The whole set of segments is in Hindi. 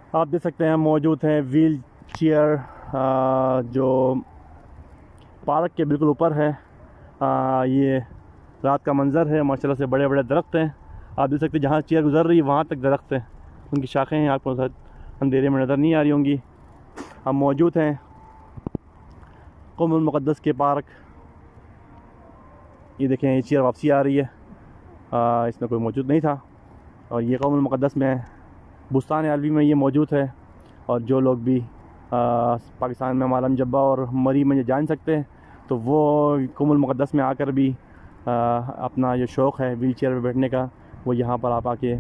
आप देख सकते हैं मौजूद हैं व्हील चेयर जो पार्क के बिल्कुल ऊपर है। ये रात का मंज़र है, माशाल्लाह से बड़े बड़े दरख्त हैं। आप देख सकते हैं जहाँ चेयर गुजर रही है वहाँ तक दरख्त हैं, उनकी शाखें हैं, आपको अंधेरे में नज़र नहीं आ रही होंगी। हम मौजूद हैं क़ुम मुक़द्दस के पार्क। ये देखें, ये चेयर वापसी आ रही है, इसमें कोई मौजूद नहीं था। और ये क़ुम मुक़द्दस में बुस्तान अलवी में ये मौजूद है। और जो लोग भी पाकिस्तान में मालम जब्बा और मरी में जान सकते हैं तो वो क़ुम मुक़द्दस में आकर भी अपना जो शौक़ है व्हील चेयर पर बैठने का, वो यहाँ पर आप आके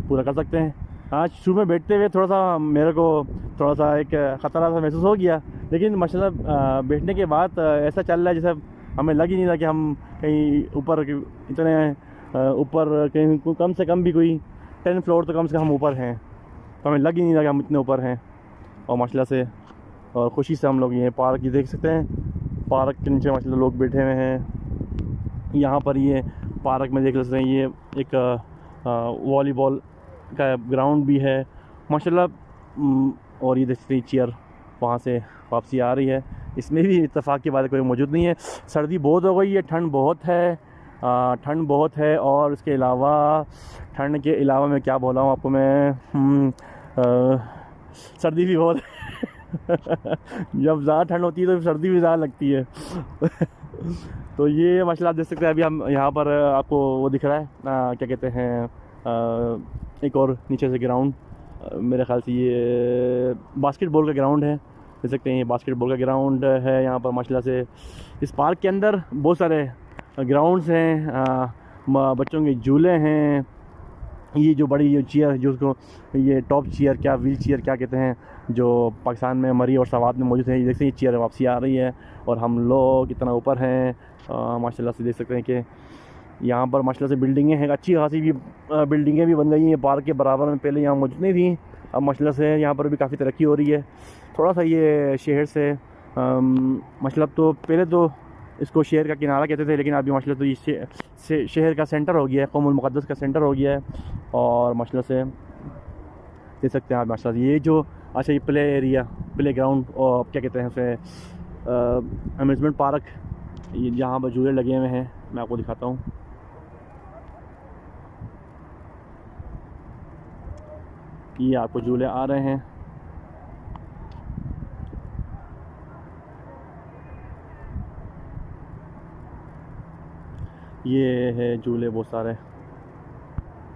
पूरा कर सकते हैं। आज शुरू में बैठते हुए थोड़ा सा मेरे को थोड़ा सा एक ख़तरा सा महसूस हो गया, लेकिन माशाल्लाह बैठने के बाद ऐसा चल रहा है जैसे हमें लग ही नहीं रहा कि हम कहीं ऊपर इतने ऊपर कहीं कम से कम भी कोई 10 फ्लोर तो कम से कम हम ऊपर हैं, तो हमें लग ही नहीं रहा कि हम इतने ऊपर हैं। और माशाल्लाह से और ख़ुशी से हम लोग ये पार्क ये देख सकते हैं। पार्क के नीचे माशाल्लाह लोग बैठे हुए हैं। यहाँ पर ये पार्क में देख सकते हैं ये एक वॉलीबॉल का ग्राउंड भी है माशाल्लाह। और ये देख सकते हैं चेयर वहाँ से वापसी आ रही है। इसमें भी इत्तेफाक की बात कोई मौजूद नहीं है। सर्दी बहुत हो गई है, ठंड बहुत है, ठंड बहुत है। और इसके अलावा ठंड के अलावा मैं क्या बोला हूँ आपको मैं, सर्दी भी बहुत जब ज़्यादा ठंड होती है तो सर्दी भी ज़्यादा लगती है तो ये माशाल्लाह आप देख सकते हैं। अभी हम यहाँ पर आपको वो दिख रहा है क्या कहते हैं, एक और नीचे से ग्राउंड, मेरे ख़्याल से ये बास्केटबॉल का ग्राउंड है। देख सकते हैं ये बास्केटबॉल का ग्राउंड है यहाँ पर माशाल्लाह से। इस पार्क के अंदर बहुत सारे ग्राउंड्स हैं, बच्चों के झूले हैं। ये जो बड़ी ये चेयर जो उसको ये टॉप चेयर क्या व्हील चेयर क्या कहते हैं, जो पाकिस्तान में मरी और सवात में मौजूद है, ये देख सकते हैं ये चेयर वापसी आ रही है। और हम लोग कितना ऊपर हैं माशाल्लाह से देख सकते हैं कि यहाँ पर माशाल्लाह से बिल्डिंगें हैं, अच्छी खासी भी बिल्डिंगें भी बन गई हैं पार्क के बराबर में। पहले यहाँ मौजूद नहीं थी, अब माशाल्लाह से यहाँ पर भी काफ़ी तरक्की हो रही है। थोड़ा सा ये शहर से मतलब तो पहले तो इसको शहर का किनारा कहते थे, लेकिन अभी माशाल्लाह तो ये शहर का सेंटर हो गया है, क़ुम मुक़द्दस का सेंटर हो गया है। और माशाल्लाह से देख सकते हैं आप माशाल्लाह ये जो अच्छा ये प्ले एरिया प्ले ग्राउंड और क्या कहते हैं उसे अम्यूज़मेंट पार्क, ये जहाँ पर झूले लगे हुए हैं मैं आपको दिखाता हूँ। ये आपको झूले आ रहे हैं, ये है झूले बहुत सारे।